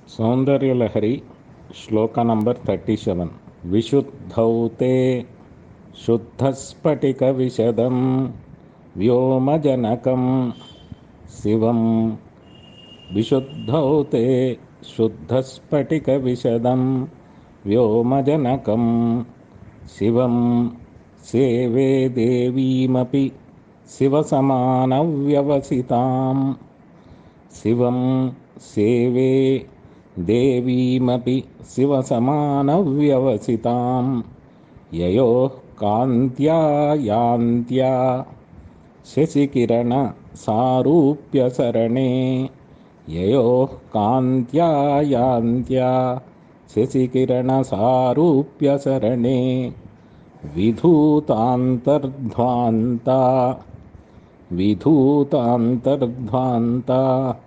Soundarya Lahari Sloka number 37. Visuddhau te suddhasphatika-visadam vyoma-janakam Sivam. Visuddhau te suddhasphatika-visadam vyoma-janakam Sivam. Seve deveemapi sivasamaana-vyavasitaam. Sivam seve deveemapi sivasamaana-vyavasitaam. Yayoh kaantyaa yaantyaah sasikirana-saaroopyasaraneh. Yayoh kaantyaa yaantyaah sasikirana-saaroopyasaraneh. Vidhootaanta-rdhwaantaa Vidhootaanta-rdhwaantaa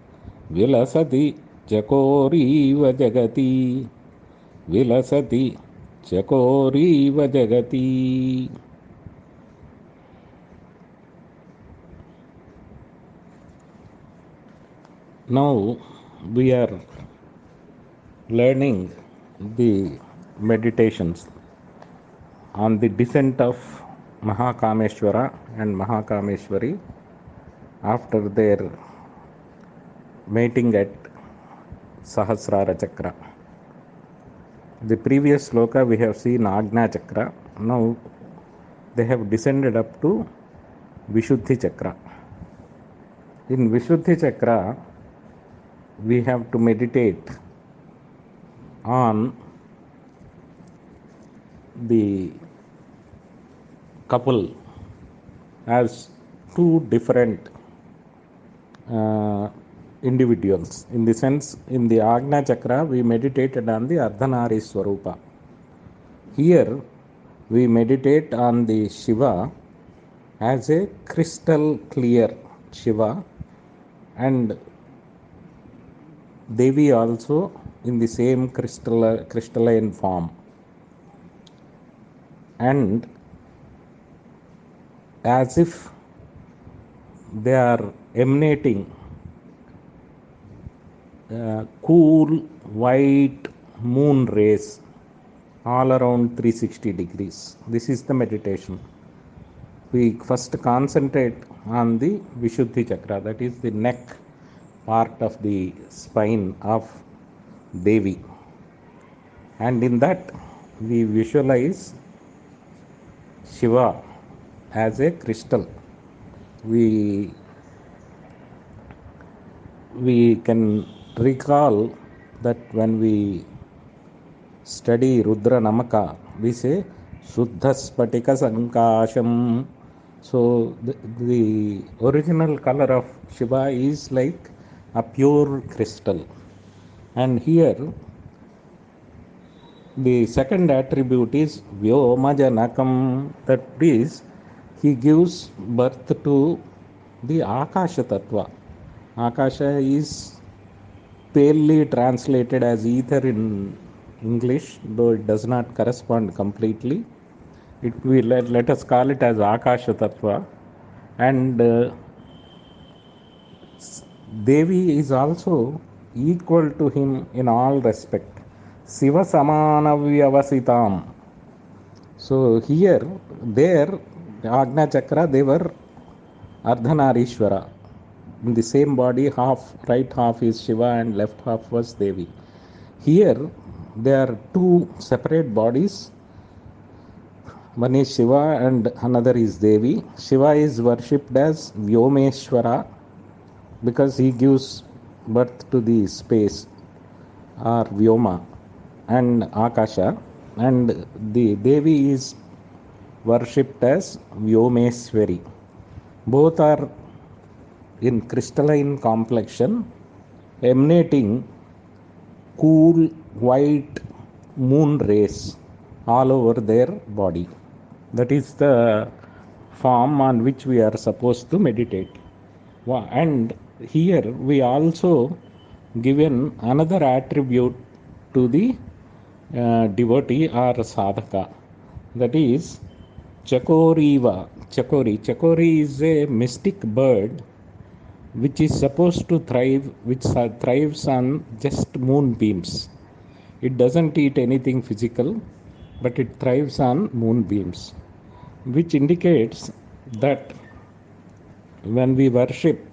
vilasati cakoreeva jagatee. Vilasati cakoreeva jagatee. Now we are learning the meditations on the descent of Mahakameshwara and Mahakameshwari after their mating at Sahasrara Chakra. The previous sloka we have seen Ajna Chakra. Now they have descended up to Visuddhi Chakra. In Visuddhi Chakra we have to meditate on the couple as two different individuals. In the sense, in the Ajna Chakra we meditated on the Ardhanari Swarupa. Here we meditate on the Shiva as a crystal clear Shiva, and Devi also in the same crystalline form. And as if they are emanating cool white moon rays all around 360 degrees. This is the meditation. We first concentrate on the Visuddhi Chakra, that is the neck part of the spine of Devi, and in that we visualize Shiva as a crystal. We can recall that when we study Rudra Namaka, we say suddhasphatika-visadam. So the original color of Shiva is like a pure crystal. And here the second attribute is vyoma-janakam, that is, he gives birth to the aakaasa tatwa. Aakaasa is palely translated as ether in English, though it does not correspond completely. Let us call it as aakaasa tatwa. And Devi is also equal to him in all respect. Sivasamaana-vyavasitaam. So here, there, Ajna Chakra, they were Ardhanarishwara. In the same body, right half is Shiva and left half was Devi. Here, there are two separate bodies. One is Shiva and another is Devi. Shiva is worshipped as Vyomeshwara because he gives birth to the space or Vyoma and Aakaasa, and the Devi is worshipped as Vyomeswari. Both are in crystalline complexion, emanating cool white moon rays all over their body. That is the form on which we are supposed to meditate. And here we also given another attribute to the devotee or sadhaka, that is, cakoreeva. Chakori is a mystic bird which is supposed to thrive, which thrives on just moonbeams. It doesn't eat anything physical, but it thrives on moonbeams, which indicates that when we worship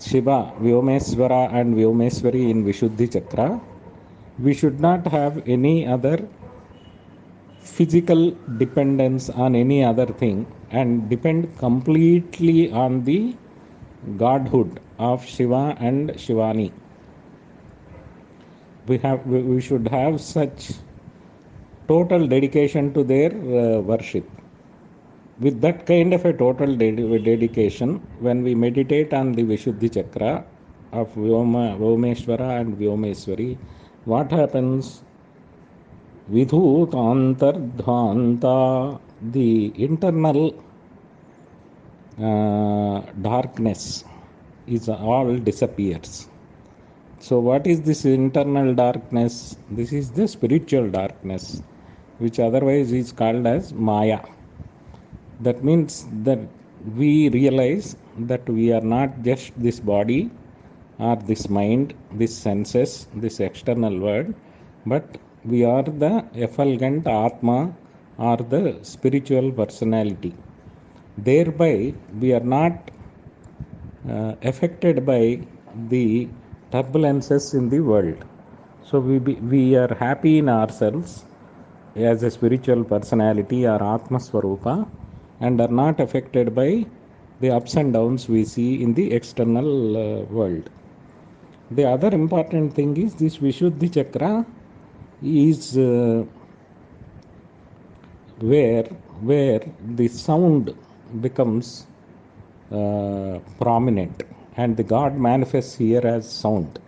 Shiva, Vyomeswara and Vyomeswari in Visuddhi Chakra, we should not have any other physical dependence on any other thing and depend completely on the godhood of Shiva and Shivani. We should have such total dedication to their worship. With that kind of a total dedication, when we meditate on the Visuddhi Chakra of Vyomeshwara and Vyomeswari, what happens? Vidhootaanta-rdhwaantaa, the internal darkness is all disappears. So what is this internal darkness? This is the spiritual darkness, which otherwise is called as Maya. That means that we realize that we are not just this body or this mind, this senses, this external world, but we are the effulgent Atma or the spiritual personality. Thereby, we are not affected by the turbulences in the world. So we are happy in ourselves as a spiritual personality or Atma Swarupa, and are not affected by the ups and downs we see in the external world. The other important thing is this Visuddhi Chakra is where the sound becomes prominent, and the God manifests here as sound.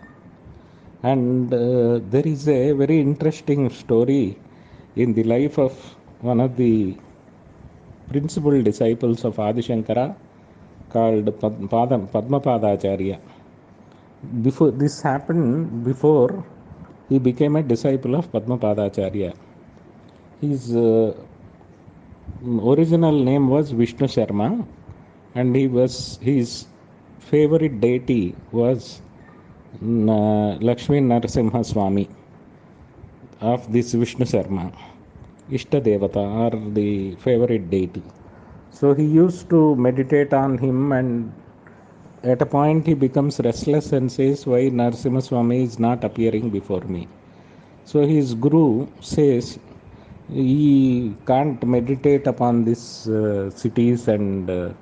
And there is a very interesting story in the life of one of the principal disciples of Adi Shankara called Padmapadacharya. Before this happened, before he became a disciple of Padmapadacharya. His original name was Vishnu Sharma, and his favorite deity was Lakshmi Narasimha Swami of this Vishnu Sharma, Ishta Devata, or the favorite deity. So he used to meditate on him, and at a point he becomes restless and says, why Narasimha Swami is not appearing before me? So his guru says, he can't meditate upon these cities and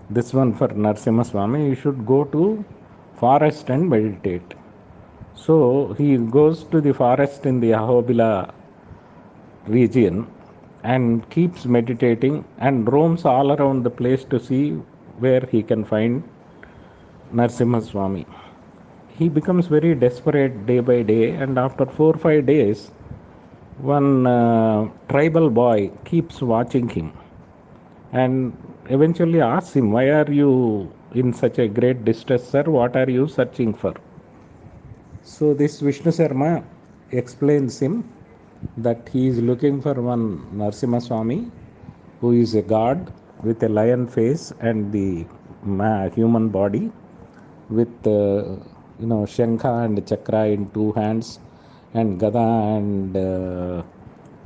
this one for Narasimha Swami, he should go to forest and meditate. So he goes to the forest in the Ahobila region and keeps meditating and roams all around the place to see where he can find Narasimha Swami. He becomes very desperate day by day, and after 4 or 5 days, one tribal boy keeps watching him and eventually asks him, why are you in such a great distress, sir? What are you searching for? So this Vishnu Sharma explains him that he is looking for one Narasimha Swami who is a god with a lion face and the human body with Shankha and Chakra in 2 hands and Gada and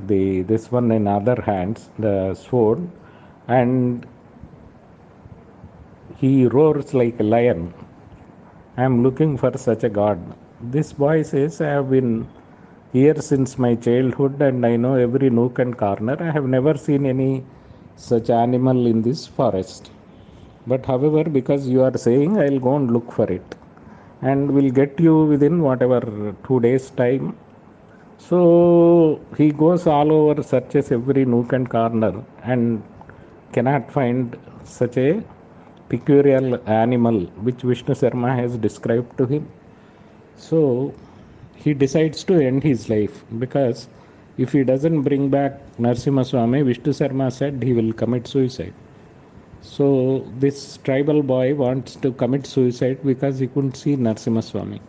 this one in other hands, the sword, and he roars like a lion. I am looking for such a god. This boy says, I have been here since my childhood and I know every nook and corner. I have never seen any such animal in this forest. But however, because you are saying, I will go and look for it, and will get you within whatever 2 days time. So he goes all over, searches every nook and corner, and cannot find such a peculiar animal which Vishnu Sharma has described to him. So he decides to end his life, because if he doesn't bring back Narasimha Swami, Vishnu Sharma said he will commit suicide. So this tribal boy wants to commit suicide because he couldn't see Narasimha Swami.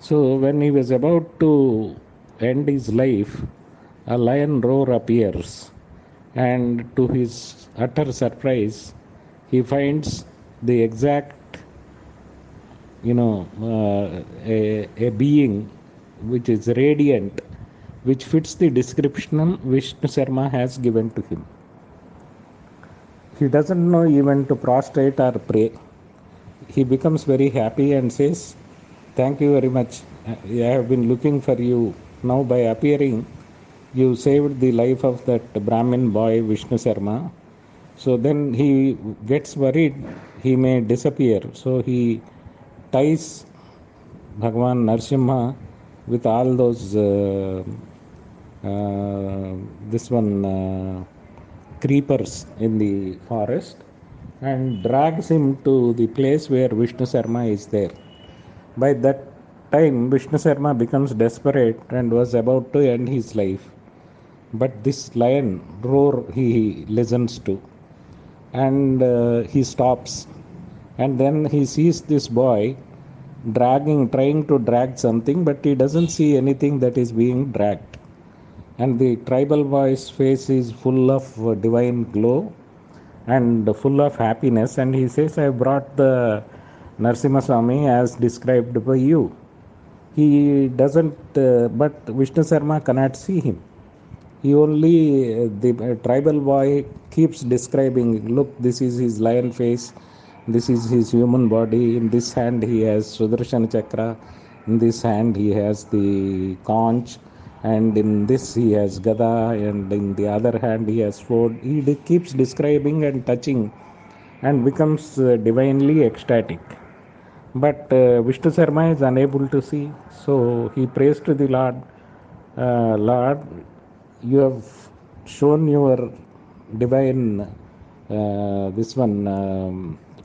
So when he was about to end his life, a lion roar appears and to his utter surprise, he finds the exact, a being which is radiant, which fits the description Vishnu Sharma has given to him. He doesn't know even to prostrate or pray. He becomes very happy and says, "Thank you very much. I have been looking for you. Now by appearing, you saved the life of that Brahmin boy Vishnu Sharma." So then he gets worried he may disappear. So he ties Bhagavan Narsimha with all those creepers in the forest and drags him to the place where Vishnu Sharma is there. By that time, Vishnu Sharma becomes desperate and was about to end his life. But this lion roar he listens to, and he stops. And then he sees this boy trying to drag something, but he doesn't see anything that is being dragged. And the tribal boy's face is full of divine glow and full of happiness, and he says, "I brought the Narsimha Swami as described by you." He doesn't, but Vishnu Sharma cannot see him. He only, the tribal boy keeps describing, "Look, this is his lion face, this is his human body, in this hand he has Sudarshana Chakra, in this hand he has the conch, and in this he has Gada, and in the other hand he has sword." He keeps describing and touching and becomes divinely ecstatic. But Vishnu Sharma is unable to see. So he prays to the Lord, "Lord, you have shown your divine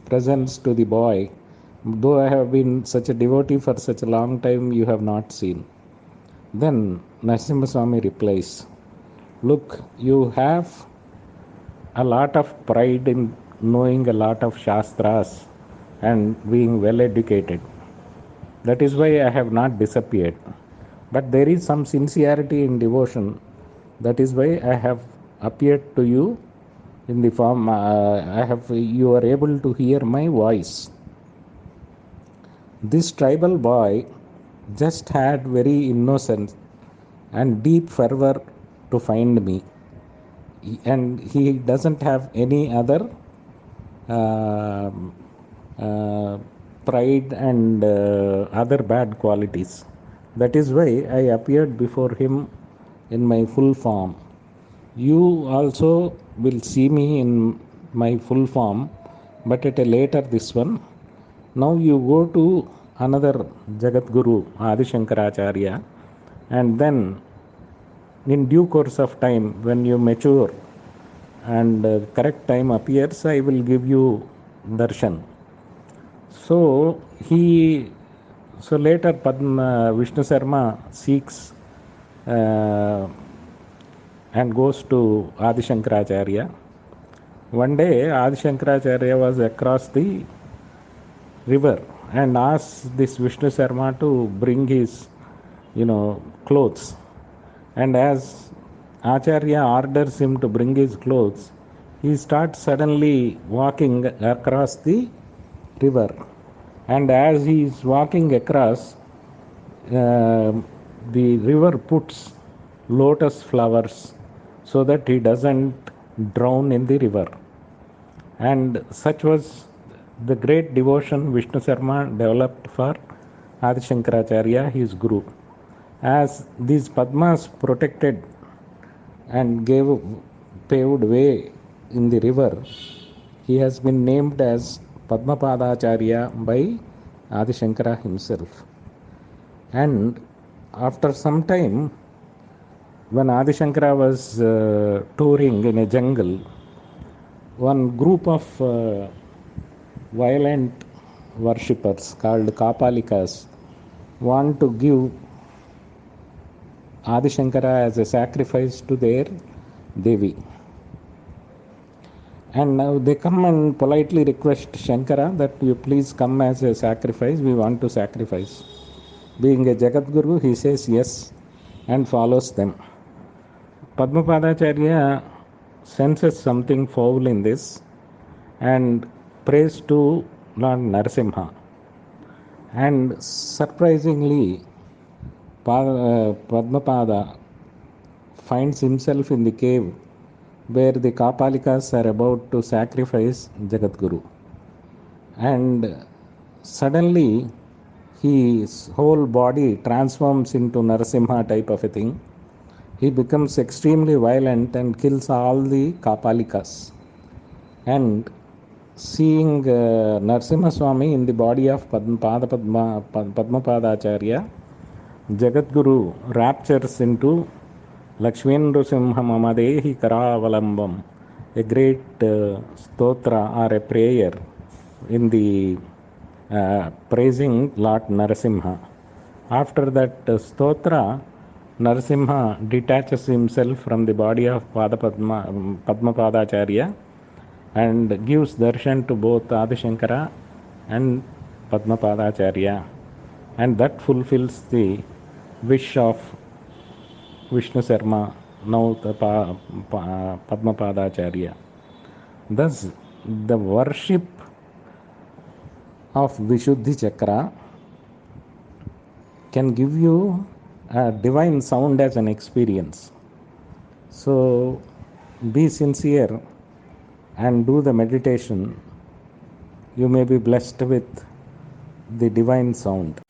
presence to the boy. Though I have been such a devotee for such a long time, you have not seen." Then Narasimha Swami replies, "Look, you have a lot of pride in knowing a lot of Shastras and being well educated. That is why I have not disappeared. But there is some sincerity in devotion. That is why I have appeared to you in the form, you are able to hear my voice." This tribal boy just had very innocence and deep fervor to find me, and he doesn't have any other uh, uh, pride and other bad qualities. That is why I appeared before him in my full form. You also will see me in my full form, but at a later this one. Now you go to another Jagat Guru, Adi Shankaracharya, and then in due course of time, when you mature and correct time appears, I will give you darshan. So later Vishnu Sharma seeks and goes to Adi Shankaracharya. One day Adi Shankaracharya was across the river and asked this Vishnu Sharma to bring his clothes. And as Acharya orders him to bring his clothes, he starts suddenly walking across the river. And as he is walking across, the river puts lotus flowers so that he doesn't drown in the river. And such was the great devotion Vishnu Sharma developed for Adi Shankaracharya, his guru. As these Padmas protected and paved way in the river, he has been named as Padmapadacharya by Adi Shankara himself. And after some time, when Adi Shankara was touring in a jungle, one group of violent worshippers called Kapalikas want to give Adi Shankara as a sacrifice to their Devi. And now they come and politely request Shankara that you please come as a sacrifice, we want to sacrifice. Being a Jagat Guru, he says yes and follows them. Padmapadacharya senses something foul in this and prays to Lord Narasimha. And surprisingly, Padmapada finds himself in the cave where the Kapalikas are about to sacrifice Jagadguru. And suddenly his whole body transforms into Narasimha type of a thing. He becomes extremely violent and kills all the Kapalikas. And seeing Narasimha Swami in the body of Padmapadacharya, Jagadguru raptures into Lakshmendrusimha Mamadehi Karavalambam, a great stotra or a prayer in the praising Lord Narasimha. After that stotra, Narasimha detaches himself from the body of Padmapadacharya and gives darshan to both Adishankara and Padmapadacharya, and that fulfills the wish of Vishnu Sarma, now the Padmapadacharya. Thus, the worship of Visuddhi Chakra can give you a divine sound as an experience. So, be sincere and do the meditation. You may be blessed with the divine sound.